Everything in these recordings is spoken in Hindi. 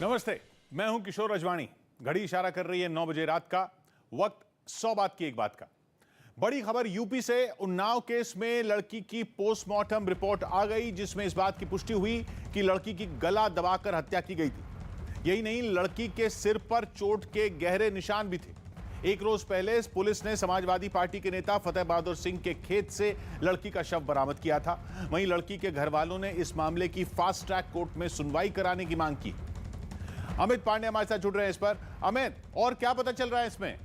नमस्ते, मैं हूं किशोर अजवाणी। घड़ी इशारा कर रही है 9 बजे रात का। वक्त 100 बात की एक बात का। बड़ी खबर यूपी से। उन्नाव केस में लड़की की पोस्टमार्टम रिपोर्ट आ गई, जिसमें इस बात की पुष्टि हुई कि लड़की की गला दबाकर हत्या की गई थी। यही नहीं, लड़की के सिर पर चोट के गहरे निशान भी थे। एक रोज पहले पुलिस ने समाजवादी पार्टी के नेता फतेह बहादुर सिंह के खेत से लड़की का शव बरामद किया था। वहीं लड़की के घर वालों ने इस मामले की फास्ट ट्रैक कोर्ट में सुनवाई कराने की मांग की। अमित पांडे हमारे साथ जुड़ रहे हैं इस पर। अमित, और क्या पता चल रहा है इसमें?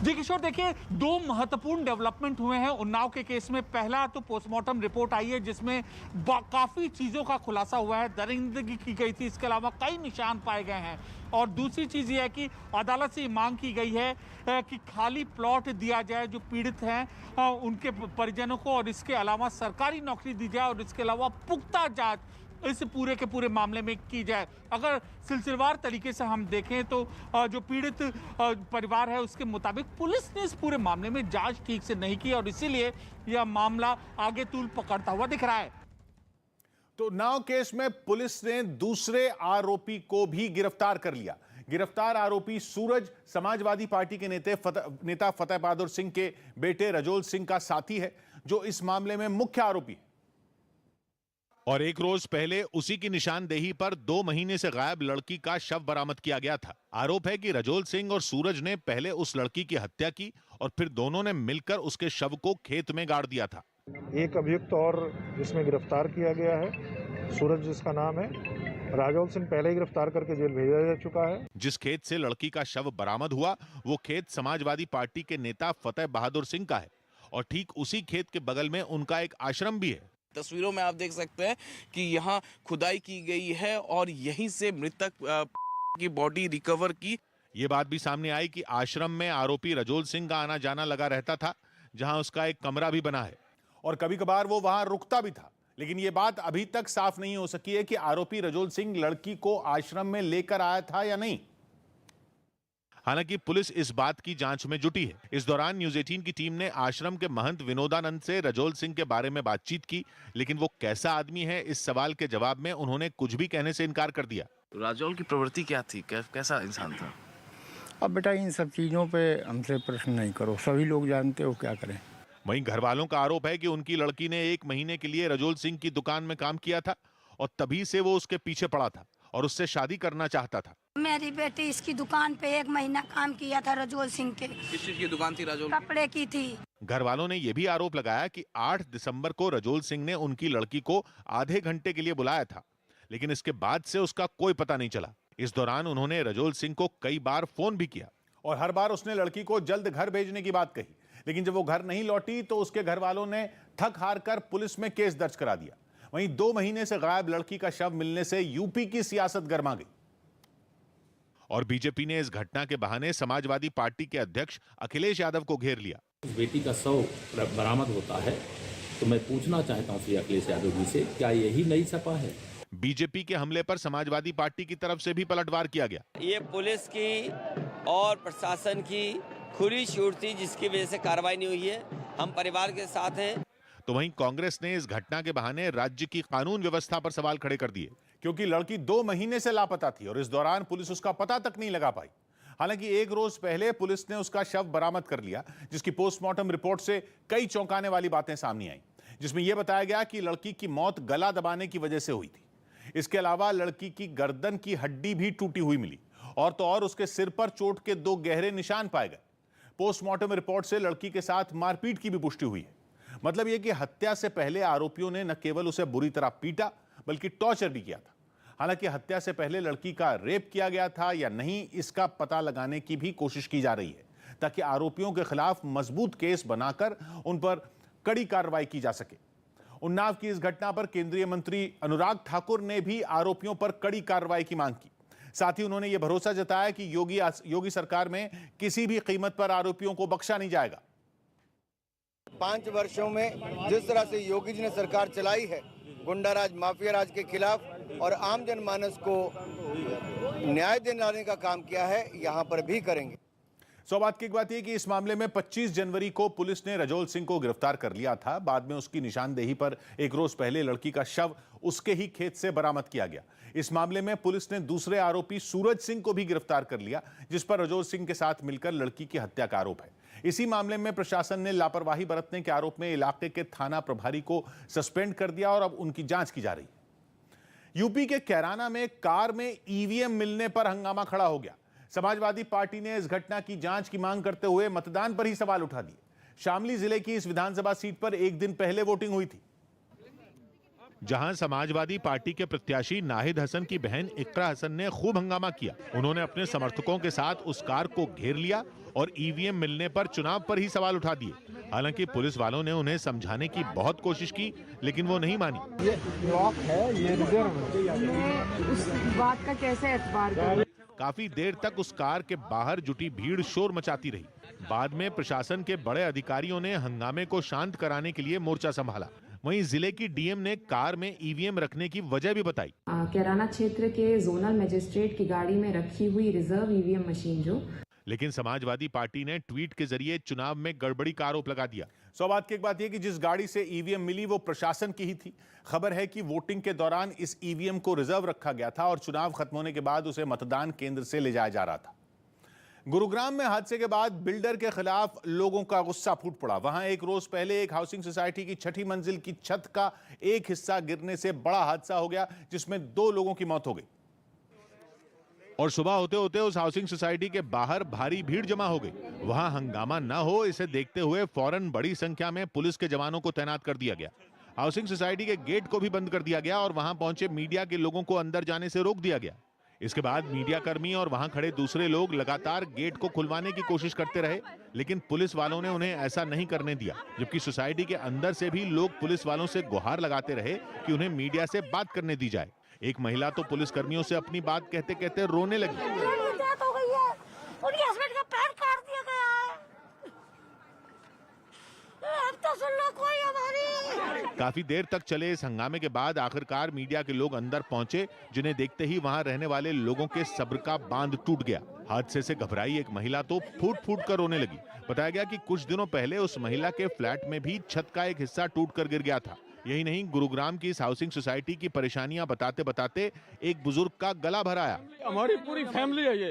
जी किशोर, देखिए, दो महत्वपूर्ण डेवलपमेंट हुए हैं उन्नाव के केस में। पहला तो पोस्टमार्टम रिपोर्ट आई है, जिसमें काफी चीजों का खुलासा हुआ है। दरिंदगी की गई थी, इसके अलावा कई निशान पाए गए हैं। और दूसरी चीज ये है कि अदालत से मांग की गई है कि खाली प्लॉट दिया जाए जो पीड़ित हैं उनके परिजनों को, और इसके अलावा सरकारी नौकरी दी जाए, और इसके अलावा पुख्ता जांच इस पूरे के पूरे मामले में की जाए। अगर सिलसिलेवार तरीके से हम देखें तो जो पीड़ित परिवार है उसके मुताबिक पुलिस ने इस पूरे मामले में जांच ठीक से नहीं की, और इसीलिए यह मामला आगे तूल पकड़ता हुआ दिख रहा है। तो उन्नाव केस में पुलिस ने दूसरे आरोपी को भी गिरफ्तार कर लिया। गिरफ्तार आरोपी सूरज समाजवादी पार्टी के नेता फतेह बहादुर सिंह के बेटे रजोल सिंह का साथी है, जो इस मामले में मुख्य आरोपी है। और एक रोज पहले उसी की निशानदेही पर 2 महीने से गायब लड़की का शव बरामद किया गया था। आरोप है कि रजोल सिंह और सूरज ने पहले उस लड़की की हत्या की और फिर दोनों ने मिलकर उसके शव को खेत में गाड़ दिया था। एक अभियुक्त और जिसमें गिरफ्तार किया गया है, सूरज जिसका नाम है, रजोल सिंह पहले ही गिरफ्तार करके जेल भेजा जा चुका है। जिस खेत से लड़की का शव बरामद हुआ वो खेत समाजवादी पार्टी के नेता फतेह बहादुर सिंह का है, और ठीक उसी खेत के बगल में उनका एक आश्रम भी है। तस्वीरों में आप देख सकते हैं कि यहाँ खुदाई की गई है और यहीं से मृतक की बॉडी रिकवर की। ये बात भी सामने आई कि आश्रम में आरोपी रजोल सिंह का आना जाना लगा रहता था, जहां उसका एक कमरा भी बना है, और कभी कभार वो वहां रुकता भी था। लेकिन ये बात अभी तक साफ नहीं हो सकी है कि आरोपी रजोल सिंह लड़की को आश्रम में लेकर आया था या नहीं। हालांकि पुलिस इस बात की जांच में जुटी है। इस दौरान न्यूज 18 की टीम ने आश्रम के महंत विनोदानंद से रजोल सिंह के बारे में बातचीत की, लेकिन वो कैसा आदमी है इस सवाल के जवाब में उन्होंने कुछ भी कहने से इनकार कर दिया। रजोल की प्रवृत्ति क्या थी, कैसा इंसान था? अब बेटा इन सब चीज़ों पे हमसे प्रश्न नहीं करो, सभी लोग जानते हो, क्या करें। वहीं घर वालों का आरोप है कि उनकी लड़की ने 1 महीने के लिए रजोल सिंह की दुकान में काम किया था, और तभी से वो उसके पीछे पड़ा था और उससे शादी करना चाहता था। मेरी बेटी इसकी दुकान पे 1 महीना काम किया था रजोल सिंह के। किस चीज की दुकान थी रजोल? कपड़े की थी। घर वालों ने यह भी आरोप लगाया कि 8 दिसंबर को रजोल सिंह ने उनकी लड़की को आधे घंटे के लिए बुलाया था, लेकिन इसके बाद से उसका कोई पता नहीं चला। इस दौरान उन्होंने रजोल सिंह को कई बार फोन भी किया, और हर बार उसने लड़की को जल्द घर भेजने की बात कही। लेकिन जब वो घर नहीं लौटी तो उसके घर वालों ने थक हार कर पुलिस में केस दर्ज करा दिया। वहीं 2 महीने से गायब लड़की का शव मिलने से यूपी की सियासत गर्मा गई, और बीजेपी ने इस घटना के बहाने समाजवादी पार्टी के अध्यक्ष अखिलेश यादव को घेर लिया। बेटी का शव बरामद होता है तो मैं पूछना चाहता हूं अखिलेश यादव जी से, क्या यही नई सपा है? बीजेपी के हमले पर समाजवादी पार्टी की तरफ से भी पलटवार किया गया। ये पुलिस की और प्रशासन की खुली छूट थी, जिसकी वजह से कार्रवाई नहीं हुई है। हम परिवार के साथ हैं। तो वहीं कांग्रेस ने इस घटना के बहाने राज्य की कानून व्यवस्था पर सवाल खड़े कर दिए, क्योंकि लड़की 2 महीने से लापता थी और इस दौरान पुलिस उसका पता तक नहीं लगा पाई। हालांकि एक रोज पहले पुलिस ने उसका शव बरामद कर लिया, जिसकी पोस्टमार्टम रिपोर्ट से कई चौंकाने वाली बातें सामने आई, जिसमें यह बताया गया कि लड़की की मौत गला दबाने की वजह से हुई थी। इसके अलावा लड़की की गर्दन की हड्डी भी टूटी हुई मिली, और तो और उसके सिर पर चोट के 2 गहरे निशान पाए गए। पोस्टमार्टम रिपोर्ट से लड़की के साथ मारपीट की भी पुष्टि हुई है। मतलब यह कि हत्या से पहले आरोपियों ने न केवल उसे बुरी तरह पीटा, बल्कि टॉर्चर भी किया था। हालांकि हत्या से पहले लड़की का रेप किया गया था या नहीं, इसका पता लगाने की भी कोशिश की जा रही है, ताकि आरोपियों के खिलाफ मजबूत केस बनाकर उन पर कड़ी कार्रवाई की जा सके। उन्नाव की इस घटना पर केंद्रीय मंत्री अनुराग ठाकुर ने भी आरोपियों पर कड़ी कार्रवाई की मांग की। साथ ही उन्होंने यह भरोसा जताया कि योगी सरकार में किसी भी कीमत पर आरोपियों को बख्शा नहीं जाएगा। 5 वर्षों में जिस तरह से योगी जी ने सरकार चलाई है, गुंडाराज माफिया राज के खिलाफ, और आम जनमानस को न्याय दिलाने का काम किया है, यहाँ पर भी करेंगे। बात की एक बात यह कि इस मामले में 25 जनवरी को पुलिस ने रजौल सिंह को गिरफ्तार कर लिया था। बाद में उसकी निशानदेही पर एक रोज पहले लड़की का शव उसके ही खेत से बरामद किया गया। इस मामले में पुलिस ने दूसरे आरोपी सूरज सिंह को भी गिरफ्तार कर लिया, जिस पर रजौल सिंह के साथ मिलकर लड़की की हत्या का आरोप है। इसी मामले में प्रशासन ने लापरवाही बरतने के आरोप में इलाके के थाना प्रभारी को सस्पेंड कर दिया और अब उनकी जांच की जा रही है। यूपी के कैराना में कार में ईवीएम मिलने पर हंगामा खड़ा हो गया। समाजवादी पार्टी ने इस घटना की जांच की मांग करते हुए मतदान पर ही सवाल उठा दिए। शामली जिले की इस विधानसभा सीट पर एक दिन पहले वोटिंग हुई थी, जहां समाजवादी पार्टी के प्रत्याशी नाहिद हसन की बहन इकरा हसन ने खूब हंगामा किया। उन्होंने अपने समर्थकों के साथ उस कार को घेर लिया और ईवीएम मिलने पर चुनाव पर ही सवाल उठा दिए। हालांकि पुलिस वालों ने उन्हें समझाने की बहुत कोशिश की, लेकिन वो नहीं मानी। ये ब्लॉक है, ये रिजर्व है, उस बात का कैसे एतबार करें? काफी देर तक उस कार के बाहर जुटी भीड़ शोर मचाती रही। बाद में प्रशासन के बड़े अधिकारियों ने हंगामे को शांत कराने के लिए मोर्चा संभाला। वहीं जिले की डीएम ने कार में ईवीएम रखने की वजह भी बताई। कैराना क्षेत्र के जोनल मजिस्ट्रेट की गाड़ी में रखी हुई रिजर्व ईवीएम मशीन जो। लेकिन समाजवादी पार्टी ने ट्वीट के जरिए चुनाव में गड़बड़ी का आरोप लगा दिया। बात की एक बात यह कि जिस गाड़ी से ईवीएम मिली वो प्रशासन की ही थी। खबर है कि वोटिंग के दौरान इस ईवीएम को रिजर्व रखा गया था और चुनाव खत्म होने के बाद उसे मतदान केंद्र से ले जाया जा रहा था। गुरुग्राम में हादसे के बाद बिल्डर के खिलाफ लोगों का गुस्सा फूट पड़ा। वहां एक रोज पहले एक हाउसिंग सोसाइटी की 6ठी मंजिल की छत का एक हिस्सा गिरने से बड़ा हादसा हो गया, जिसमें 2 लोगों की मौत हो गई और सुबह होते होते उस हाउसिंग सोसाइटी के बाहर भारी भीड़ जमा हो गई। वहां हंगामा न हो, इसे देखते हुए फौरन बड़ी संख्या में पुलिस के जवानों को तैनात कर दिया गया। हाउसिंग सोसाइटी के गेट को भी बंद कर दिया गया और वहां पहुंचे मीडिया के लोगों को अंदर जाने से रोक दिया गया। इसके बाद मीडिया कर्मी और वहां खड़े दूसरे लोग लगातार गेट को खुलवाने की कोशिश करते रहे, लेकिन पुलिस वालों ने उन्हें ऐसा नहीं करने दिया। जबकि सोसाइटी के अंदर से भी लोग पुलिस वालों से गुहार लगाते रहे कि उन्हें मीडिया से बात करने दी जाए। एक महिला तो पुलिस कर्मियों से अपनी बात कहते कहते रोने लगी। डेथ हो गई है, उनके हस्बैंड का पैर काट दिया गया है। अब तो सुन लो कोई हमारी। काफी देर तक चले इस हंगामे के बाद आखिरकार मीडिया के लोग अंदर पहुंचे, जिन्हें देखते ही वहां रहने वाले लोगों के सब्र का बांध टूट गया। हादसे से घबराई एक महिला तो फूट फूट कर रोने लगी। बताया गया कि कुछ दिनों पहले उस महिला के फ्लैट में भी छत का एक हिस्सा टूट कर गिर गया था। यही नहीं, गुरुग्राम की इस हाउसिंग सोसाइटी की परेशानियां बताते बताते एक बुजुर्ग का गला भर आया। हमारी पूरी फैमिली है, ये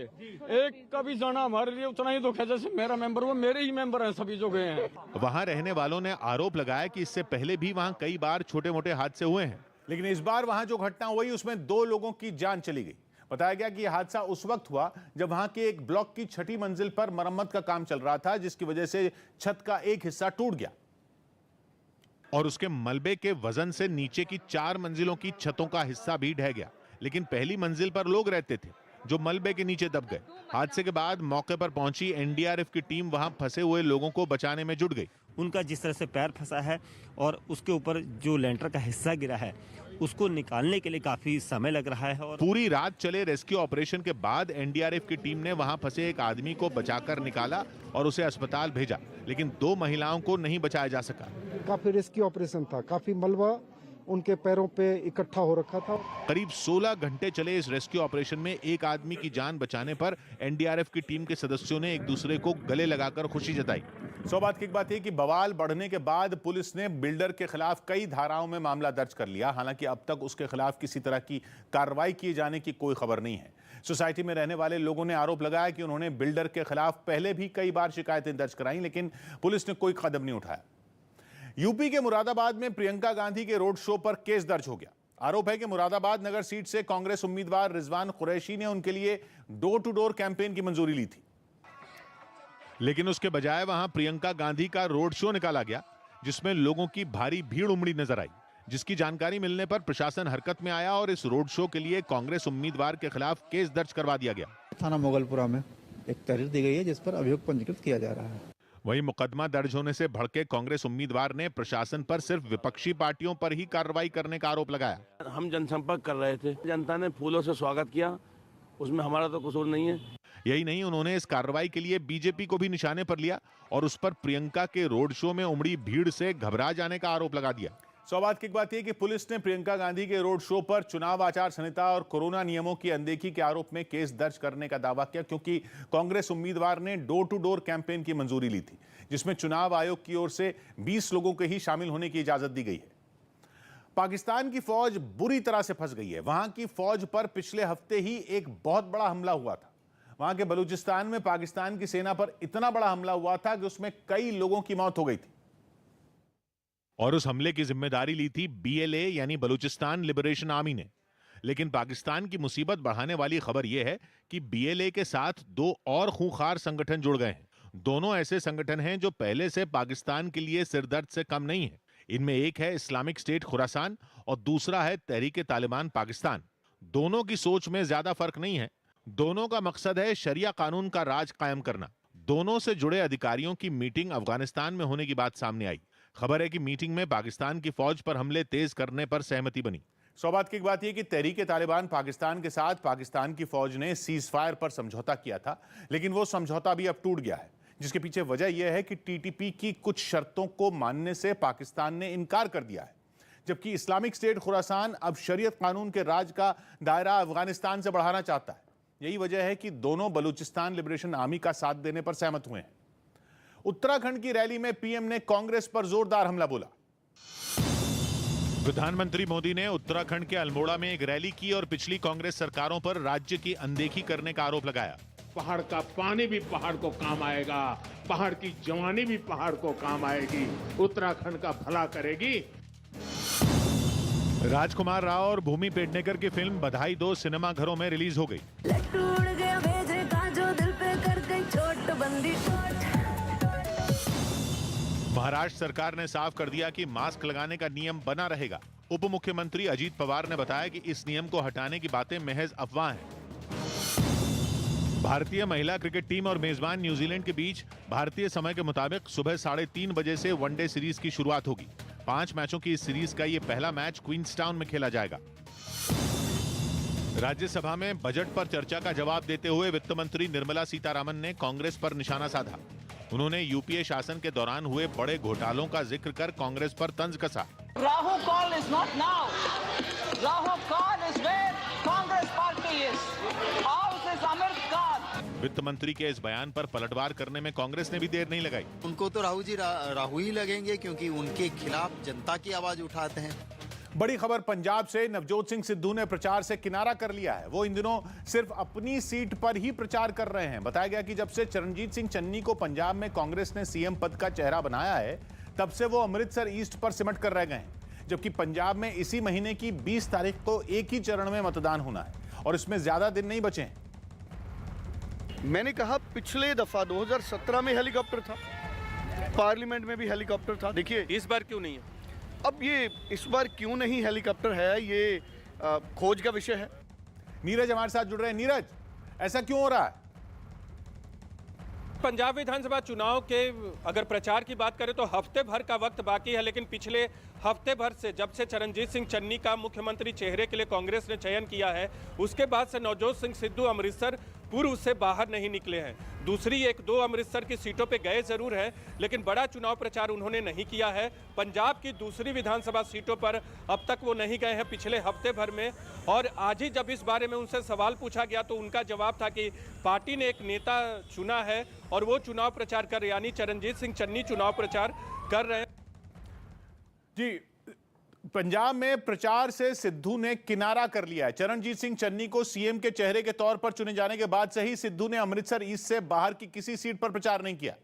एक का भी जाना हमारे लिए उतना ही दुख है जैसे मेरा मेंबर, वो मेरे ही मेंबर हैं, सभी जो गए हैं। वहां रहने वालों ने आरोप लगाया कि इससे पहले भी वहां कई बार छोटे मोटे हादसे हुए हैं, लेकिन इस बार वहां जो घटना हुई उसमें 2 लोगों की जान चली गई। बताया गया कि यह हादसा उस वक्त हुआ जब वहां के एक ब्लॉक की 6ठी मंजिल पर मरम्मत का काम चल रहा था, जिसकी वजह से छत का एक हिस्सा टूट गया और उसके मलबे के वजन से नीचे की 4 मंजिलों की छतों का हिस्सा भी ढह गया। लेकिन पहली मंजिल पर लोग रहते थे जो मलबे के नीचे दब गए। हादसे के बाद मौके पर पहुंची एनडीआरएफ की टीम वहां फंसे हुए लोगों को बचाने में जुट गई। उनका जिस तरह से पैर फंसा है और उसके ऊपर जो लेंटर का हिस्सा गिरा है उसको निकालने के लिए काफी समय लग रहा है। और पूरी रात चले रेस्क्यू ऑपरेशन के बाद एनडीआरएफ की टीम ने वहां फंसे एक आदमी को बचाकर निकाला और उसे अस्पताल भेजा, लेकिन 2 महिलाओं को नहीं बचाया जा सका। काफी रेस्क्यू ऑपरेशन था, काफी मलबा उनके पैरों पे इकट्ठा हो रखा था। करीब 16 घंटे चले इस रेस्क्यू ऑपरेशन में एक आदमी की जान बचाने पर एनडीआरएफ की टीम के सदस्यों ने एक दूसरे को गले लगाकर खुशी जताई। बात की एक बात है कि बवाल बढ़ने के बाद पुलिस ने बिल्डर के खिलाफ कई धाराओं में मामला दर्ज कर लिया। हालांकि अब तक उसके खिलाफ किसी तरह की कार्रवाई किए जाने की कोई खबर नहीं है। सोसाइटी में रहने वाले लोगों ने आरोप लगाया कि उन्होंने बिल्डर के खिलाफ पहले भी कई बार शिकायतें दर्ज कराई, लेकिन पुलिस ने कोई कदम नहीं उठाया। यूपी के मुरादाबाद में प्रियंका गांधी के रोड शो पर केस दर्ज हो गया। आरोप है कि मुरादाबाद नगर सीट से कांग्रेस उम्मीदवार रिजवान कुरैशी ने उनके लिए डोर टू डोर कैंपेन की मंजूरी ली थी, लेकिन उसके बजाय वहां प्रियंका गांधी का रोड शो निकाला गया, जिसमें लोगों की भारी भीड़ उमड़ी नजर आई। जिसकी जानकारी मिलने पर प्रशासन हरकत में आया और इस रोड शो के लिए कांग्रेस उम्मीदवार के खिलाफ केस दर्ज करवा दिया गया। थाना मोगलपुरा में एक तहरीर दी गई है जिस पर अभियोग पंजीकृत किया जा रहा है। वहीं मुकदमा दर्ज होने से भड़के कांग्रेस उम्मीदवार ने प्रशासन पर सिर्फ विपक्षी पार्टियों पर ही कार्रवाई करने का आरोप लगाया। हम जनसंपर्क कर रहे थे, जनता ने फूलों से स्वागत किया, उसमें हमारा तो कसूर नहीं है। यही नहीं, उन्होंने इस कार्रवाई के लिए बीजेपी को भी निशाने पर लिया और उस पर प्रियंका के रोड शो में उमड़ी भीड़ से घबरा जाने का आरोप लगा दिया। सौभाग्य की बात यह कि पुलिस ने प्रियंका गांधी के रोड शो पर चुनाव आचार संहिता और कोरोना नियमों की अनदेखी के आरोप में केस दर्ज करने का दावा किया, क्योंकि कांग्रेस उम्मीदवार ने डोर टू डोर कैंपेन की मंजूरी ली थी, जिसमें चुनाव आयोग की ओर से 20 लोगों के ही शामिल होने की इजाजत दी गई है। पाकिस्तान की फौज बुरी तरह से फंस गई है। वहां की फौज पर पिछले हफ्ते ही एक बहुत बड़ा हमला हुआ था। वहां के बलूचिस्तान में पाकिस्तान की सेना पर इतना बड़ा हमला हुआ था कि उसमें कई लोगों की मौत हो गई थी, और उस हमले की जिम्मेदारी ली थी BLA यानी बलूचिस्तान लिबरेशन आर्मी ने। लेकिन पाकिस्तान की मुसीबत बढ़ाने वाली खबर यह है कि BLA के साथ 2 और खूंखार संगठन जुड़ गए हैं। दोनों ऐसे संगठन हैं जो पहले से पाकिस्तान के लिए सिरदर्द से कम नहीं है। इनमें एक है इस्लामिक स्टेट खुरासान और दूसरा है तहरीक तालिबान पाकिस्तान। दोनों की सोच में ज्यादा फर्क नहीं है। दोनों का मकसद है शरिया कानून का राज कायम करना। दोनों से जुड़े अधिकारियों की मीटिंग अफगानिस्तान में होने की बात सामने आई। खबर है कि मीटिंग में पाकिस्तान की फौज पर हमले तेज करने पर सहमति बनी। सौभाग्य की बात यह कि तहरीक तालिबान पाकिस्तान के साथ पाकिस्तान की फौज ने सीज फायर पर समझौता किया था, लेकिन वो समझौता भी अब टूट गया है, जिसके पीछे वजह यह है कि TTP की कुछ शर्तों को मानने से पाकिस्तान ने इनकार कर दिया है, जबकि इस्लामिक स्टेट खुरासान अब शरीयत कानून के राज का दायरा अफगानिस्तान से बढ़ाना चाहता है। यही वजह है कि दोनों बलूचिस्तान लिबरेशन आर्मी का साथ देने पर सहमत हुए हैं। उत्तराखंड की रैली में PM ने कांग्रेस पर जोरदार हमला बोला। प्रधानमंत्री मोदी ने उत्तराखंड के अल्मोड़ा में एक रैली की और पिछली कांग्रेस सरकारों पर राज्य की अनदेखी करने का आरोप लगाया। पहाड़ का पानी भी पहाड़ को काम आएगा, पहाड़ की जवानी भी पहाड़ को काम आएगी, उत्तराखंड का भला करेगी। राजकुमार राव और भूमि पेडनेकर की फिल्म बधाई 2 सिनेमा घरों में रिलीज हो गई। महाराष्ट्र सरकार ने साफ कर दिया कि मास्क लगाने का नियम बना रहेगा। उप मुख्यमंत्री अजीत पवार ने बताया कि इस नियम को हटाने की बातें महज अफवाह हैं। भारतीय महिला क्रिकेट टीम और मेजबान न्यूजीलैंड के बीच भारतीय समय के मुताबिक सुबह 3:30 बजे से वनडे सीरीज की शुरुआत होगी। 5 मैचों की इस सीरीज का यह पहला मैच क्वींसटाउन में खेला जाएगा। राज्यसभा में बजट पर चर्चा का जवाब देते हुए वित्त मंत्री निर्मला सीतारामन ने कांग्रेस पर निशाना साधा। उन्होंने यूपीए शासन के दौरान हुए बड़े घोटालों का जिक्र कर कांग्रेस पर तंज कसा। Rahu call is not now. Rahu call is where Congress party is. House is Amir Khan. वित्त मंत्री के इस बयान पर पलटवार करने में कांग्रेस ने भी देर नहीं लगाई। उनको तो राहु ही लगेंगे, क्योंकि उनके खिलाफ जनता की आवाज उठाते हैं। बड़ी खबर पंजाब से। नवजोत सिंह सिद्धू ने प्रचार से किनारा कर लिया है। वो इन दिनों सिर्फ अपनी सीट पर ही प्रचार कर रहे हैं। बताया गया कि जब से चरणजीत सिंह चन्नी को पंजाब में कांग्रेस ने CM पद का चेहरा बनाया है, तब से वो अमृतसर ईस्ट पर सिमट कर रह गए हैं। जबकि पंजाब में इसी महीने की 20 तारीख को एक ही चरण में मतदान होना है और इसमें ज्यादा दिन नहीं बचे हैं। मैंने कहा पिछले दफा 2017 में हेलीकॉप्टर था, पार्लियामेंट में भी हेलीकॉप्टर था। देखिए इस बार क्यों नहीं है? अब ये इस बार क्यों नहीं हेलीकॉप्टर है, ये खोज का विषय है। नीरज हमारे साथ जुड़ रहे हैं। नीरज, ऐसा क्यों हो रहा है? पंजाब विधानसभा चुनाव के अगर प्रचार की बात करें तो हफ्ते भर का वक्त बाकी है, लेकिन पिछले हफ्ते भर से जब से चरणजीत सिंह चन्नी का मुख्यमंत्री चेहरे के लिए कांग्रेस ने चयन किया है, उसके बाद से नवजोत सिंह सिद्धू अमृतसर पूर्व से बाहर नहीं निकले हैं। दूसरी 1-2 अमृतसर की सीटों पे गए जरूर हैं, लेकिन बड़ा चुनाव प्रचार उन्होंने नहीं किया है। पंजाब की दूसरी विधानसभा सीटों पर अब तक वो नहीं गए हैं पिछले हफ्ते भर में। और आज ही जब इस बारे में उनसे सवाल पूछा गया तो उनका जवाब था कि पार्टी ने एक नेता चुना है और वो चुनाव प्रचार कर, यानी चरणजीत सिंह चन्नी चुनाव प्रचार कर रहे हैं। जी, पंजाब में प्रचार से सिद्धू ने किनारा कर लिया है। चरणजीत सिंह चन्नी को CM के चेहरे के तौर पर चुने जाने के बाद से ही सिद्धू ने अमृतसर ईस्ट से बाहर की किसी सीट पर प्रचार नहीं किया,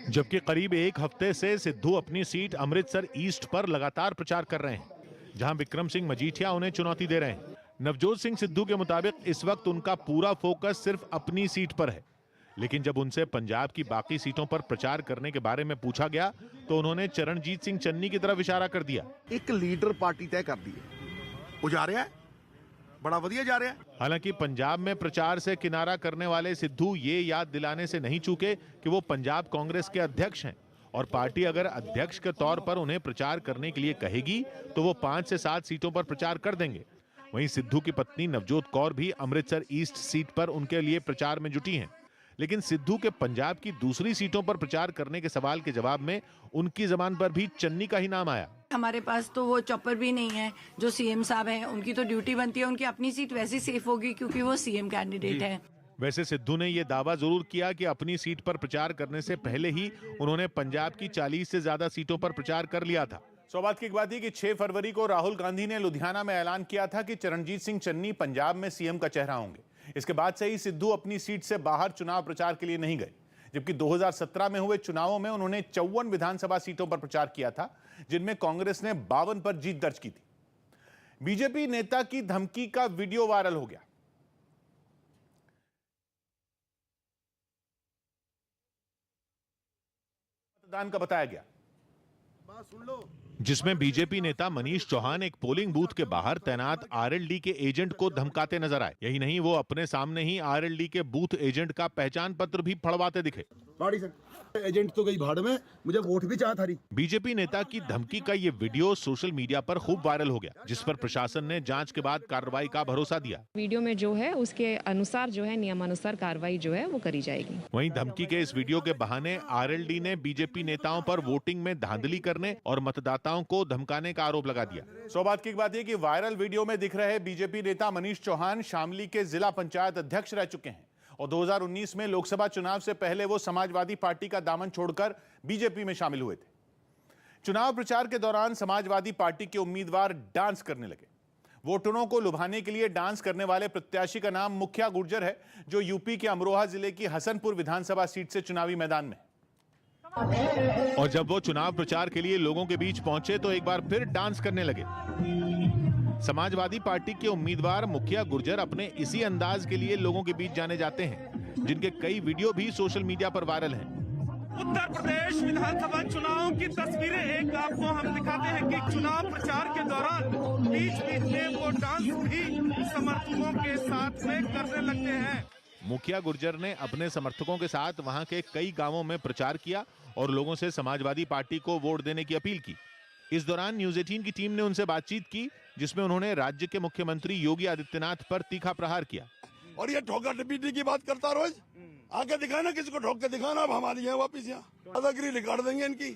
जबकि करीब एक हफ्ते से सिद्धू अपनी सीट अमृतसर ईस्ट पर लगातार प्रचार कर रहे हैं, जहां विक्रम सिंह मजीठिया उन्हें चुनौती दे रहे हैं। नवजोत सिंह सिद्धू के मुताबिक इस वक्त उनका पूरा फोकस सिर्फ अपनी सीट पर है, लेकिन जब उनसे पंजाब की बाकी सीटों पर प्रचार करने के बारे में पूछा गया तो उन्होंने चरणजीत सिंह चन्नी की तरफ इशारा कर दिया। एक लीडर पार्टी तय कर दी है, वो जा रहा है, बड़ा वधिया जा रहा है। हालांकि पंजाब में प्रचार से किनारा करने वाले सिद्धू ये याद दिलाने से नहीं चूके कि वो पंजाब कांग्रेस के अध्यक्ष हैं और पार्टी अगर अध्यक्ष के तौर पर उन्हें प्रचार करने के लिए कहेगी तो वो 5 से 7 सीटों पर प्रचार कर देंगे। वहीं सिद्धू की पत्नी नवजोत कौर भी अमृतसर ईस्ट सीट पर उनके लिए प्रचार में जुटी हैं। लेकिन सिद्धू के पंजाब की दूसरी सीटों पर प्रचार करने के सवाल के जवाब में उनकी जबान पर भी चन्नी का ही नाम आया। हमारे पास तो वो चॉपर भी नहीं है। जो सीएम साहब हैं उनकी तो ड्यूटी बनती है, उनकी अपनी सीट वैसी सेफ होगी क्योंकि वो सीएम कैंडिडेट है। वैसे सिद्धू ने यह दावा जरूर किया कि अपनी सीट पर प्रचार करने से पहले ही उन्होंने पंजाब की 40 से ज्यादा सीटों पर प्रचार कर लिया था। सौभाग्य की बात है कि 6 फरवरी को राहुल गांधी ने लुधियाना में ऐलान किया था कि चरणजीत सिंह चन्नी पंजाब में सीएम का चेहरा होंगे। इसके बाद से ही सिद्धू अपनी सीट से बाहर चुनाव प्रचार के लिए नहीं गए, जबकि 2017 में हुए चुनावों में उन्होंने 54 विधानसभा सीटों पर प्रचार किया था, जिनमें कांग्रेस ने 52 पर जीत दर्ज की थी। बीजेपी नेता की धमकी का वीडियो वायरल हो गया। मतदान का बताया गया, जिसमें बीजेपी नेता मनीष चौहान एक पोलिंग बूथ के बाहर तैनात आरएलडी के एजेंट को धमकाते नजर आए। यही नहीं, वो अपने सामने ही आरएलडी के बूथ एजेंट का पहचान पत्र भी फड़वाते दिखे। एजेंट तो गई भाड़ में, मुझे वोट भी चाहता रही। बीजेपी नेता की धमकी का ये वीडियो सोशल मीडिया पर खूब वायरल हो गया, जिस पर प्रशासन ने जांच के बाद कार्रवाई का भरोसा दिया। वीडियो में जो है उसके अनुसार जो है नियमानुसार कार्रवाई जो है वो करी जाएगी। वहीं धमकी के इस वीडियो के बहाने आरएलडी ने बीजेपी नेताओं पर वोटिंग में धांधली करने और मतदाताओं को धमकाने का आरोप लगा दिया। सौभाग्य की बात है कि वायरल वीडियो में दिख रहे बीजेपी नेता मनीष चौहान शामली के जिला पंचायत अध्यक्ष रह चुके हैं और 2019 में लोकसभा चुनाव से पहले वो समाजवादी पार्टी का दामन छोड़कर बीजेपी में शामिल हुए थे। चुनाव प्रचार के दौरान समाजवादी पार्टी के उम्मीदवार डांस करने लगे। वोटरों को लुभाने के लिए डांस करने वाले प्रत्याशी का नाम मुखिया गुर्जर है, जो यूपी के अमरोहा जिले की हसनपुर विधानसभा सीट से चुनावी मैदान में। और जब वो चुनाव प्रचार के लिए लोगों के बीच पहुंचे तो एक बार फिर डांस करने लगे। समाजवादी पार्टी के उम्मीदवार मुखिया गुर्जर अपने इसी अंदाज के लिए लोगों के बीच जाने जाते हैं, जिनके कई वीडियो भी सोशल मीडिया पर वायरल हैं। उत्तर प्रदेश विधानसभा चुनाव की तस्वीरें एक आपको हम दिखाते हैं कि चुनाव प्रचार के दौरान बीच बीच में वो डांस भी समर्थकों के साथ में करने लगते हैं। मुखिया गुर्जर ने अपने समर्थकों के साथ वहां के कई गांवों में प्रचार किया और लोगों से समाजवादी पार्टी को वोट देने की अपील की। इस दौरान न्यूज 18 की टीम ने उनसे बातचीत की, जिसमें उन्होंने राज्य के मुख्यमंत्री योगी आदित्यनाथ पर तीखा प्रहार किया। और ये ठोका टिप्पणी की बात करता रोज, आके दिखाना, किसी को ठोक के दिखाना, अब हमारी है वापिस यहाँ दादागिरी निकाल देंगे इनकी।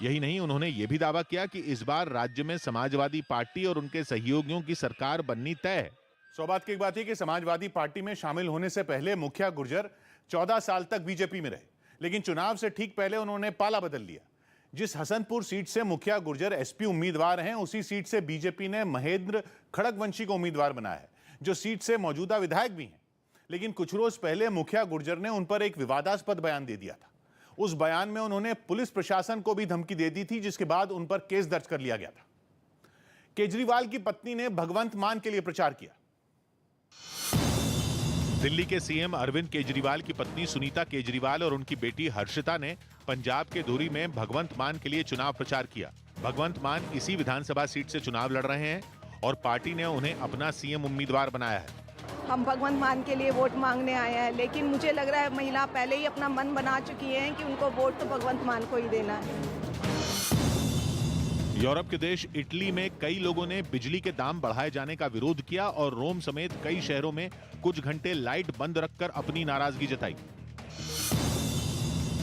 यही नहीं, उन्होंने ये भी दावा किया कि इस बार राज्य में समाजवादी पार्टी और उनके सहयोगियों की सरकार बननी तय है। सौभाग्य की बात है कि समाजवादी पार्टी में शामिल होने से पहले मुखिया गुर्जर 14 साल तक बीजेपी में रहे, लेकिन चुनाव से ठीक पहले उन्होंने पाला बदल लिया। जिस हसनपुर सीट से मुखिया गुर्जर एसपी उम्मीदवार हैं, उसी सीट से बीजेपी ने महेंद्र खड़गवंशी को उम्मीदवार बनाया है, जो सीट से मौजूदा विधायक भी हैं। लेकिन कुछ रोज पहले मुखिया गुर्जर ने उन पर एक विवादास्पद बयान दे दिया था। उस बयान में उन्होंने पुलिस प्रशासन को भी धमकी दे दी थी, जिसके बाद उन पर केस दर्ज कर लिया गया था। केजरीवाल की पत्नी ने भगवंत मान के लिए प्रचार किया। दिल्ली के सीएम अरविंद केजरीवाल की पत्नी सुनीता केजरीवाल और उनकी बेटी हर्षिता ने पंजाब के धुरी में भगवंत मान के लिए चुनाव प्रचार किया। भगवंत मान इसी विधानसभा सीट से चुनाव लड़ रहे हैं और पार्टी ने उन्हें अपना सीएम उम्मीदवार बनाया है। हम भगवंत मान के लिए वोट मांगने आए हैं, लेकिन मुझे लग रहा है महिला पहले ही अपना मन बना चुकी है कि उनको वोट तो भगवंत मान को ही देना है। यूरोप के देश इटली में कई लोगों ने बिजली के दाम बढ़ाए जाने का विरोध किया और रोम समेत कई शहरों में कुछ घंटे लाइट बंद रखकर अपनी नाराजगी जताई।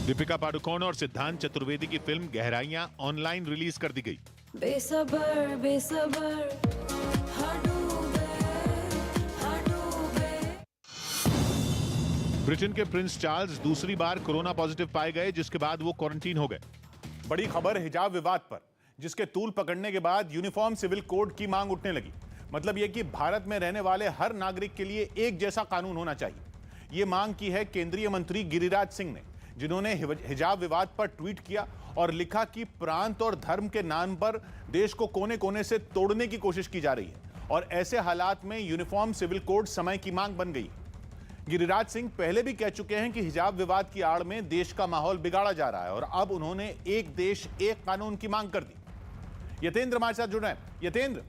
दीपिका पादुकोण और सिद्धांत चतुर्वेदी की फिल्म गहराइयां ऑनलाइन रिलीज कर दी गई। बेसबर बेसबर ब्रिटेन के प्रिंस चार्ल्स दूसरी बार कोरोना पॉजिटिव पाए गए, जिसके बाद वो क्वारंटीन हो गए। बड़ी खबर हिजाब विवाद पर, जिसके तूल पकड़ने के बाद यूनिफॉर्म सिविल कोड की मांग उठने लगी। मतलब यह कि भारत में रहने वाले हर नागरिक के लिए एक जैसा कानून होना चाहिए। यह मांग की है केंद्रीय मंत्री गिरिराज सिंह ने, जिन्होंने हिजाब विवाद पर ट्वीट किया और लिखा कि प्रांत और धर्म के नाम पर देश को कोने कोने से तोड़ने की कोशिश की जा रही है और ऐसे हालात में यूनिफॉर्म सिविल कोड समय की मांग बन गई। गिरिराज सिंह पहले भी कह चुके हैं कि हिजाब विवाद की आड़ में देश का माहौल बिगाड़ा जा रहा है और अब उन्होंने एक देश एक कानून की मांग कर दी। यतेंद्र हमारे साथ जुड़ रहे हैं। यतेंद्र।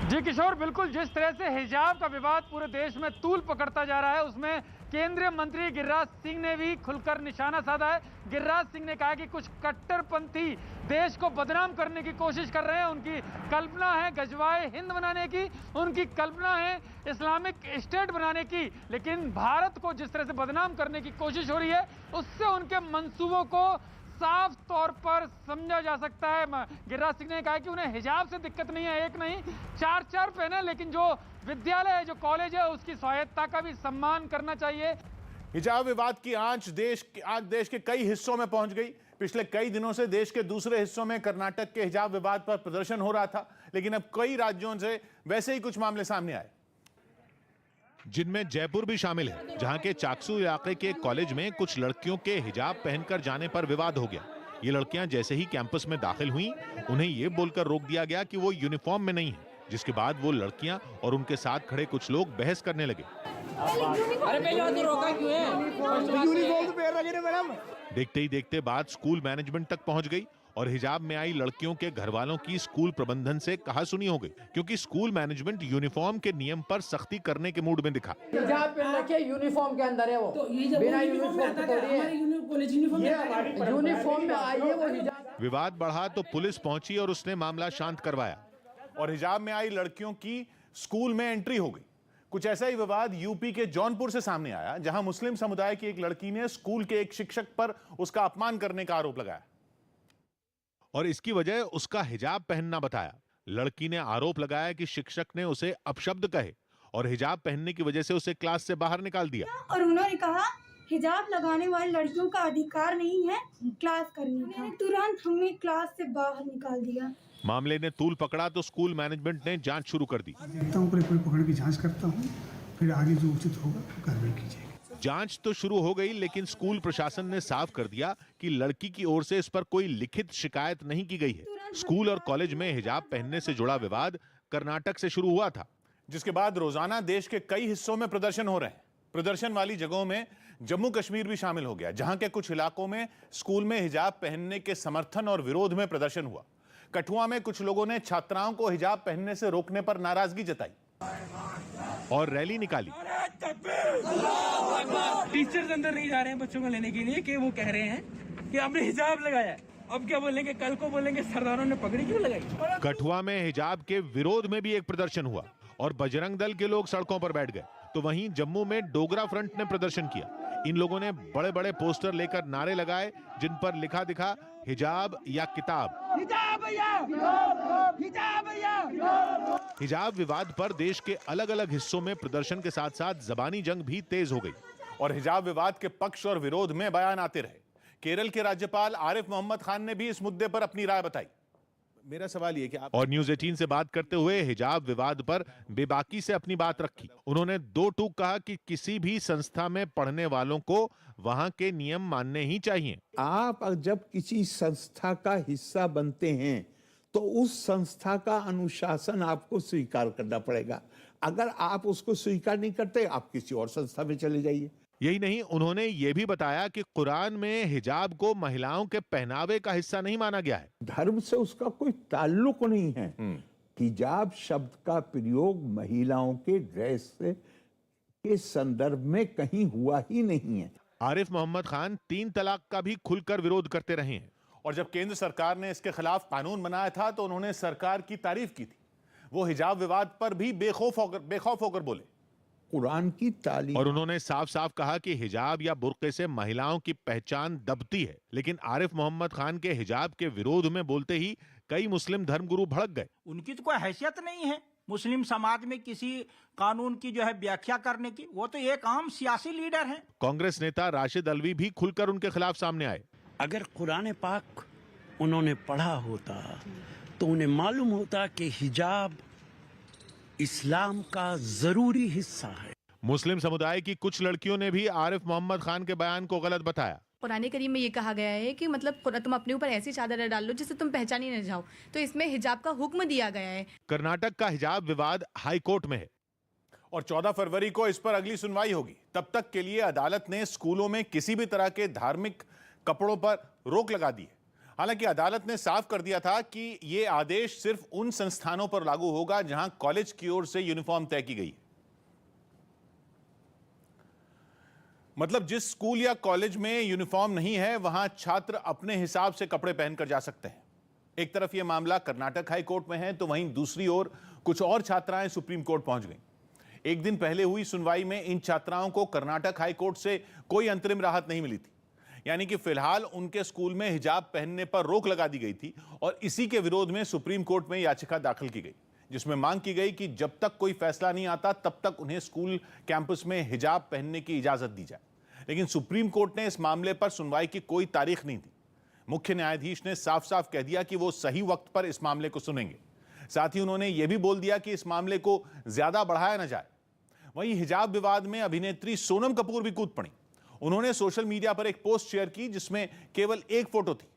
जी किशोर, बिल्कुल जिस तरह से हिजाब का विवाद पूरे देश में तूल पकड़ता जा रहा है, उसमें केंद्रीय मंत्री गिरिराज सिंह ने भी खुलकर निशाना साधा है। गिरिराज सिंह ने कहा कि कुछ कट्टरपंथी देश को बदनाम करने की कोशिश कर रहे हैं। उनकी कल्पना है गजवाए हिंद बनाने की, उनकी कल्पना है इस्लामिक स्टेट बनाने की, लेकिन भारत को जिस तरह से बदनाम करने की कोशिश हो रही है उससे उनके मंसूबों को साफ तौर पर समझा जा सकता है। गिरिराज सिंह ने कहा कि उन्हें हिजाब से दिक्कत नहीं है, एक नहीं चार चार पहने, लेकिन जो विद्यालय है, जो कॉलेज है, उसकी स्वायत्ता का भी सम्मान करना चाहिए। हिजाब विवाद की आंच देश के कई हिस्सों में पहुंच गई। पिछले कई दिनों से देश के दूसरे हिस्सों में कर्नाटक के हिजाब विवाद पर प्रदर्शन हो रहा था, लेकिन अब कई राज्यों से वैसे ही कुछ मामले सामने आए, जिनमें जयपुर भी शामिल है, जहां के चाकसू इलाके के कॉलेज में कुछ लड़कियों के हिजाब पहनकर जाने पर विवाद हो गया। ये लड़कियां जैसे ही कैंपस में दाखिल हुईं, उन्हें ये बोलकर रोक दिया गया कि वो यूनिफॉर्म में नहीं है, जिसके बाद वो लड़कियां और उनके साथ खड़े कुछ लोग बहस करने लगे। अरे तो रोका क्यों है? यूनिफॉर्म तो पहन रखी है मैडम। देखते ही देखते बात स्कूल मैनेजमेंट तक पहुंच गई और हिजाब में आई लड़कियों के घर वालों की स्कूल प्रबंधन से कहासुनी हो गई, क्योंकि स्कूल मैनेजमेंट यूनिफॉर्म के नियम पर सख्ती करने के मूड में दिखा। हिजाब पहन रखे यूनिफॉर्म के अंदर है वो, तो बिना यूनिफॉर्म में आई है वो हिजाब। विवाद बढ़ा तो पुलिस पहुंची और उसने मामला शांत करवाया और हिजाब में आई लड़कियों की स्कूल में एंट्री हो गई। कुछ ऐसा ही विवाद यूपी के जौनपुर से सामने आया, जहां मुस्लिम समुदाय की एक लड़की ने स्कूल के एक शिक्षक पर उसका अपमान करने का आरोप लगाया और इसकी वजह उसका हिजाब पहनना बताया। लड़की ने आरोप लगाया कि शिक्षक ने उसे अपशब्द कहे और हिजाब पहनने की वजह से उसे क्लास से बाहर निकाल दिया। और उन्होंने कहा हिजाब लगाने वाली लड़कियों का अधिकार नहीं है क्लास करने का। तुरंत हमें क्लास से बाहर निकाल दिया। मामले ने तूल पकड़ा तो स्कूल मैनेजमेंट ने जांच शुरू कर दी। देखता हूं, पकड़ की जांच करता हूं, फिर आगे जो उचित होगा कार्रवाई की जाएगी। जांच तो शुरू हो गई, लेकिन स्कूल प्रशासन ने साफ कर दिया कि लड़की की ओर से इस पर कोई लिखित शिकायत नहीं की गई है। स्कूल और कॉलेज में हिजाब पहनने से जुड़ा विवाद कर्नाटक से शुरू हुआ था, जिसके बाद रोजाना देश के कई हिस्सों में प्रदर्शन हो रहे हैं। प्रदर्शन वाली जगहों में जम्मू कश्मीर भी शामिल हो गया, जहां के कुछ इलाकों में स्कूल में हिजाब पहनने के समर्थन और विरोध में प्रदर्शन हुआ। कठुआ में कुछ लोगों ने छात्राओं को हिजाब पहनने से रोकने पर नाराजगी जताई और रैली निकाली। टीचर्स अंदर नहीं जा रहे हैं बच्चों को लेने के लिए कि वो कह रहे हैं कि आपने हिजाब लगाया है। अब क्या बोलेंगे? कल को बोलेंगे सरदारों ने पगड़ी क्यों लगाई। कठुआ में हिजाब के विरोध में भी एक प्रदर्शन हुआ और बजरंग दल के लोग सड़कों पर बैठ गए। तो वहीं जम्मू में डोगरा फ्रंट ने प्रदर्शन किया। इन लोगों ने बड़े बड़े पोस्टर लेकर नारे लगाए, जिन पर लिखा दिखा हिजाब या किताब। हिजाब विवाद पर देश के अलग अलग हिस्सों में प्रदर्शन के साथ साथ जबानी जंग भी तेज हो गई और हिजाब विवाद के पक्ष और विरोध में बयान आते रहे। केरल के राज्यपाल आरिफ मोहम्मद खान ने भी इस मुद्दे पर अपनी राय बताई। मेरा सवाल ये कि आप और न्यूज 18 से बात करते हुए हिजाब विवाद पर बेबाकी से अपनी बात रखी। उन्होंने दो टूक कहा कि किसी भी संस्था में पढ़ने वालों को वहां के नियम मानने ही चाहिए। आप जब किसी संस्था का हिस्सा बनते हैं तो उस संस्था का अनुशासन आपको स्वीकार करना पड़ेगा। अगर आप उसको स्वीकार नहीं करते, आप किसी और संस्था में चले जाइए। यही नहीं, उन्होंने ये भी बताया कि कुरान में हिजाब को महिलाओं के पहनावे का हिस्सा नहीं माना गया है। धर्म से उसका कोई ताल्लुक नहीं है। हिजाब शब्द का प्रयोग महिलाओं के ड्रेस के संदर्भ में कहीं हुआ ही नहीं है। आरिफ मोहम्मद खान 3 तलाक का भी खुलकर विरोध करते रहे हैं और जब केंद्र सरकार ने इसके खिलाफ कानून बनाया था तो उन्होंने सरकार की तारीफ की थी। वो हिजाब विवाद पर भी बेखौफ होकर बोले। कुरान की तालीम और उन्होंने साफ साफ कहा कि हिजाब या बुर्के से महिलाओं की पहचान दबती है। लेकिन आरिफ मोहम्मद खान के हिजाब के विरोध में बोलते ही कई मुस्लिम धर्मगुरु भड़क गए। उनकी तो कोई हैसियत नहीं है मुस्लिम समाज में किसी कानून की जो है व्याख्या करने की। वो तो एक आम सियासी लीडर हैं। कांग्रेस नेता राशिद अल्वी भी खुलकर उनके खिलाफ सामने आए। अगर कुरान पाक उन्होंने पढ़ा होता तो उन्हें मालूम होता कि हिजाब इस्लाम का जरूरी हिस्सा है। मुस्लिम समुदाय की कुछ लड़कियों ने भी आरिफ मोहम्मद खान के बयान को गलत बताया। कुरान करीम में ये कहा गया है कि मतलब तुम अपने ऊपर ऐसी चादर डाल लो जिससे तुम पहचानी न जाओ, तो इसमें हिजाब का हुक्म दिया गया है। कर्नाटक का हिजाब विवाद हाई कोर्ट में है और 14 फरवरी को इस पर अगली सुनवाई होगी। तब तक के लिए अदालत ने स्कूलों में किसी भी तरह के धार्मिक कपड़ों पर रोक लगा दी है। हालांकि अदालत ने साफ कर दिया था कि यह आदेश सिर्फ उन संस्थानों पर लागू होगा जहां कॉलेज की ओर से यूनिफॉर्म तय की गई है। मतलब जिस स्कूल या कॉलेज में यूनिफॉर्म नहीं है वहां छात्र अपने हिसाब से कपड़े पहनकर जा सकते हैं। एक तरफ यह मामला कर्नाटक हाई कोर्ट में है तो वहीं दूसरी ओर कुछ और छात्राएं सुप्रीम कोर्ट पहुंच गईं। एक दिन पहले हुई सुनवाई में इन छात्राओं को कर्नाटक हाई कोर्ट से कोई अंतरिम राहत नहीं मिली थी, यानी कि फिलहाल उनके स्कूल में हिजाब पहनने पर रोक लगा दी गई थी और इसी के विरोध में सुप्रीम कोर्ट में याचिका दाखिल की गई, जिसमें मांग की गई कि जब तक कोई फैसला नहीं आता तब तक उन्हें स्कूल कैंपस में हिजाब पहनने की इजाजत दी जाए। लेकिन सुप्रीम कोर्ट ने इस मामले पर सुनवाई की कोई तारीख नहीं दी। मुख्य न्यायाधीश ने साफ साफ कह दिया कि वो सही वक्त पर इस मामले को सुनेंगे। साथ ही उन्होंने यह भी बोल दिया कि इस मामले को ज्यादा बढ़ाया न जाए। वहीं हिजाब विवाद में अभिनेत्री सोनम कपूर भी कूद पड़ी। उन्होंने सोशल मीडिया पर एक पोस्ट शेयर की जिसमें केवल एक फोटो थी,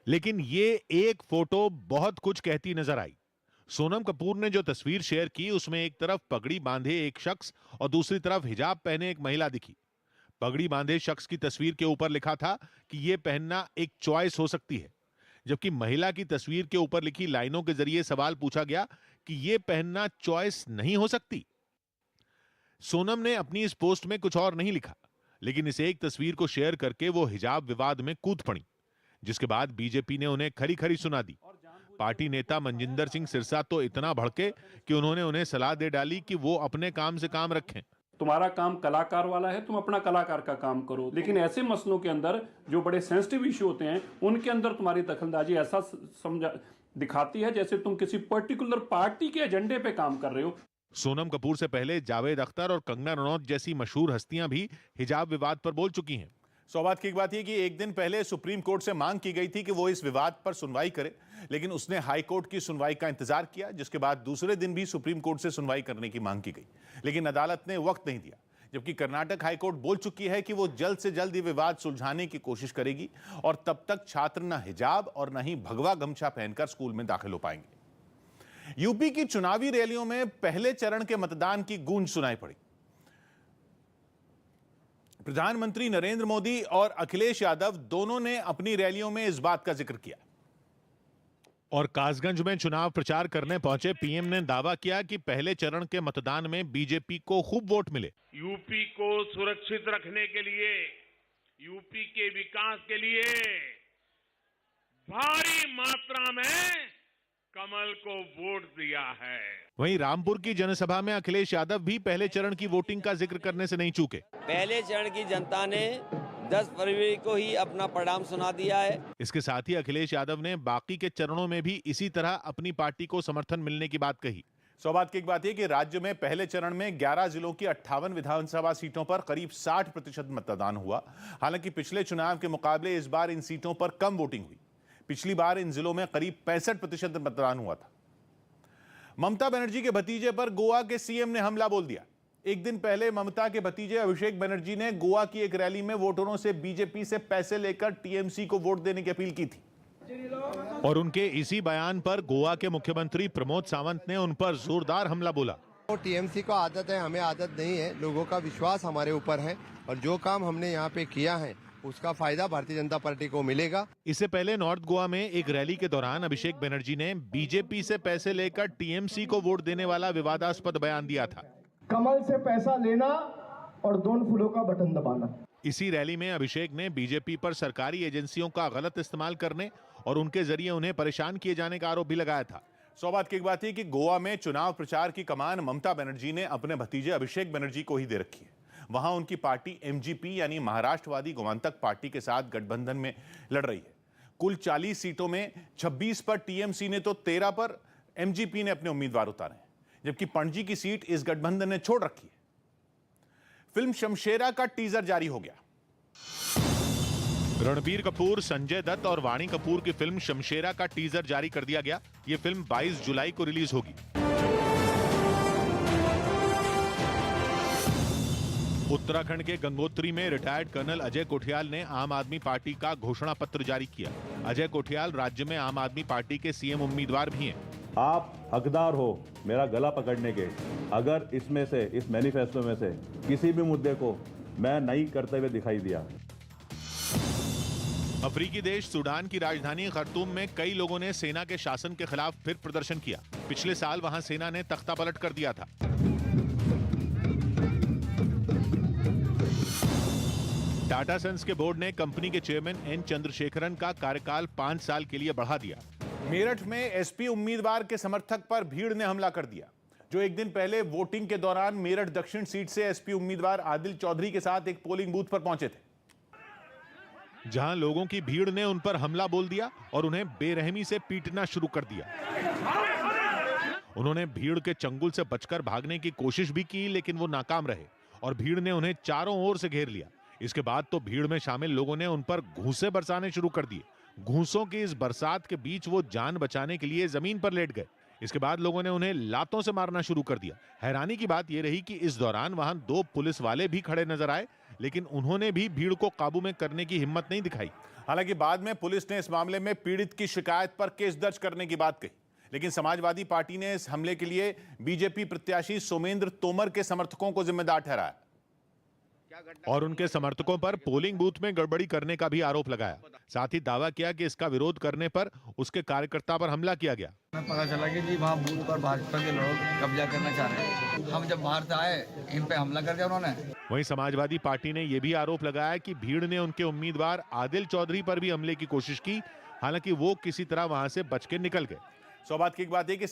लेकिन ये एक फोटो बहुत कुछ कहती नजर आई। सोनम कपूर ने जो तस्वीर शेयर की उसमें एक तरफ पगड़ी बांधे एक शख्स और दूसरी तरफ हिजाब पहने एक महिला दिखी। पगड़ी बांधे शख्स की तस्वीर के ऊपर लिखा था कि यह पहनना एक चॉइस हो सकती है, जबकि महिला की तस्वीर के ऊपर लिखी लाइनों के जरिए सवाल पूछा गया कि यह पहनना चॉइस नहीं हो सकती। सोनम ने अपनी इस पोस्ट में कुछ और नहीं लिखा, लेकिन इस एक तस्वीर को शेयर करके वो हिजाब विवाद में कूद पड़ी, जिसके बाद बीजेपी ने उन्हें खरी खरी सुना दी। पार्टी नेता मनजिंदर सिंह सिरसा तो इतना भड़के कि उन्होंने उन्हें सलाह दे डाली कि वो अपने काम से काम रखें। तुम्हारा काम कलाकार वाला है, तुम अपना कलाकार का काम करो, लेकिन ऐसे मसलों के अंदर जो बड़े सेंसिटिव इश्यू होते हैं उनके अंदर तुम्हारी दखलंदाजी ऐसा समझा दिखाती है जैसे तुम किसी पर्टिकुलर पार्टी के एजेंडे पे काम कर रहे हो। सोनम कपूर से पहले जावेद अख्तर और कंगना रनौत जैसी मशहूर हस्तियां भी हिजाब विवाद पर बोल चुकी हैं। सौभाग्य की बात यह कि एक दिन पहले सुप्रीम कोर्ट से मांग की गई थी कि वो इस विवाद पर सुनवाई करे, लेकिन उसने हाई कोर्ट की सुनवाई का इंतजार किया, जिसके बाद दूसरे दिन भी सुप्रीम कोर्ट से सुनवाई करने की मांग की गई, लेकिन अदालत ने वक्त नहीं दिया। जबकि कर्नाटक हाई कोर्ट बोल चुकी है कि वो जल्द से जल्द ये विवाद सुलझाने की कोशिश करेगी और तब तक छात्र न हिजाब और न ही भगवा गमछा पहनकर स्कूल में दाखिल हो पाएंगे। यूपी की चुनावी रैलियों में पहले चरण के मतदान की गूंज सुनाई पड़ी। प्रधानमंत्री नरेंद्र मोदी और अखिलेश यादव दोनों ने अपनी रैलियों में इस बात का जिक्र किया और कासगंज में चुनाव प्रचार करने पहुंचे पीएम ने दावा किया कि पहले चरण के मतदान में बीजेपी को खूब वोट मिले। यूपी को सुरक्षित रखने के लिए, यूपी के विकास के लिए भारी मात्रा में कमल को वोट दिया है। वहीं रामपुर की जनसभा में अखिलेश यादव भी पहले चरण की वोटिंग का जिक्र करने से नहीं चूके। पहले चरण की जनता ने 10 फरवरी को ही अपना परिणाम सुना दिया है। इसके साथ ही अखिलेश यादव ने बाकी के चरणों में भी इसी तरह अपनी पार्टी को समर्थन मिलने की बात कही। सौभाग्य की बात यह कि राज्य में पहले चरण में 11 जिलों की 58 विधानसभा सीटों पर करीब 60% मतदान हुआ। हालांकि पिछले चुनाव के मुकाबले इस बार इन सीटों पर कम वोटिंग हुई। पिछली बार इन जिलों में करीब 65% मतदान हुआ था। ममता बनर्जी के भतीजे पर गोवा के सीएम ने हमला बोल दिया। एक दिन पहले ममता के भतीजे अभिषेक बनर्जी ने गोवा की एक रैली में वोटरों से बीजेपी से पैसे लेकर टीएमसी को वोट देने की अपील की थी और उनके इसी बयान पर गोवा के मुख्यमंत्री प्रमोद सावंत ने उन पर जोरदार हमला बोला। टीएमसी को आदत है, हमें आदत नहीं है। लोगों का विश्वास हमारे ऊपर है और जो काम हमने यहाँ पे किया है उसका फायदा भारतीय जनता पार्टी को मिलेगा। इससे पहले नॉर्थ गोवा में एक रैली के दौरान अभिषेक बनर्जी ने बीजेपी से पैसे लेकर टीएमसी को वोट देने वाला विवादास्पद बयान दिया था। कमल से पैसा लेना और दोनों फूलों का बटन दबाना। इसी रैली में अभिषेक ने बीजेपी पर सरकारी एजेंसियों का गलत इस्तेमाल करने और उनके जरिए उन्हें परेशान किए जाने का आरोप भी लगाया था। सौभाग्य की बात है कि गोवा में चुनाव प्रचार की कमान ममता बनर्जी ने अपने भतीजे अभिषेक बनर्जी को ही दे रखी है। वहां उनकी पार्टी एमजीपी यानी महाराष्ट्रवादी गोमांतक पार्टी के साथ गठबंधन में लड़ रही है। कुल 40 सीटों में 26 पर टीएमसी ने तो 13 पर एमजीपी ने अपने उम्मीदवार उतारे, जबकि पणजी की सीट इस गठबंधन ने छोड़ रखी है। फिल्म शमशेरा का टीजर जारी हो गया। रणबीर कपूर, संजय दत्त और वाणी कपूर की फिल्म शमशेरा का टीजर जारी कर दिया गया। यह फिल्म 22 जुलाई को रिलीज होगी। उत्तराखंड के गंगोत्री में रिटायर्ड कर्नल अजय कोठियाल ने आम आदमी पार्टी का घोषणा पत्र जारी किया। अजय कोठियाल राज्य में आम आदमी पार्टी के सीएम उम्मीदवार भी हैं। आप हकदार हो मेरा गला पकड़ने के। अगर इसमें से, इस मैनिफेस्टो में से किसी भी मुद्दे को मैं नहीं करते हुए दिखाई दिया। अफ्रीकी देश सूडान की राजधानी खर्तूम में कई लोगों ने सेना के शासन के खिलाफ फिर प्रदर्शन किया। पिछले साल वहां सेना ने तख्ता पलट कर दिया था। टाटा सन्स के बोर्ड ने कंपनी के चेयरमैन एन चंद्रशेखरन का कार्यकाल 5 साल के लिए बढ़ा दिया। मेरठ में एसपी उम्मीदवार के समर्थक पर भीड़ ने हमला कर दिया, जो एक दिन पहले वोटिंग के दौरान मेरठ दक्षिण सीट से एसपी उम्मीदवार आदिल चौधरी के साथ एक पोलिंग बूथ पर पहुंचे थे, जहां लोगों की भीड़ ने उन पर हमला बोल दिया और उन्हें बेरहमी से पीटना शुरू कर दिया। उन्होंने भीड़ के चंगुल से बचकर भागने की कोशिश भी की, लेकिन वो नाकाम रहे और भीड़ ने उन्हें चारों ओर से घेर लिया। इसके बाद तो भीड़ में शामिल लोगों ने उन पर घूंसे बरसाने शुरू कर दिए। घूंसों की इस बरसात के बीच वो जान बचाने के लिए जमीन पर लेट गए। इसके बाद लोगों ने उन्हें लातों से मारना शुरू कर दिया। हैरानी की बात यह रही कि इस दौरान वहां 2 पुलिस वाले भी खड़े नजर आए, लेकिन उन्होंने भी भीड़ को काबू में करने की हिम्मत नहीं दिखाई। हालांकि बाद में पुलिस ने इस मामले में पीड़ित की शिकायत पर केस दर्ज करने की बात कही, लेकिन समाजवादी पार्टी ने इस हमले के लिए बीजेपी प्रत्याशी सोमेंद्र तोमर के समर्थकों को जिम्मेदार ठहराया और उनके समर्थकों पर पोलिंग बूथ में गड़बड़ी करने का भी आरोप लगाया। साथ ही दावा किया कि इसका विरोध करने पर उसके कार्यकर्ता पर हमला किया गया। पता चला कि जी वहाँ बूथ पर भाजपा के लोग कब्जा करना चाह रहे हैं। हम जब बाहर से आए, इन पे हमला कर दिया उन्होंने। वहीं समाजवादी पार्टी ने यह भी आरोप लगाया कि भीड़ ने उनके उम्मीदवार आदिल चौधरी पर भी हमले की कोशिश की, हालांकि वो किसी तरह वहां से बच के निकल गए। सौ बात की एक बात है कि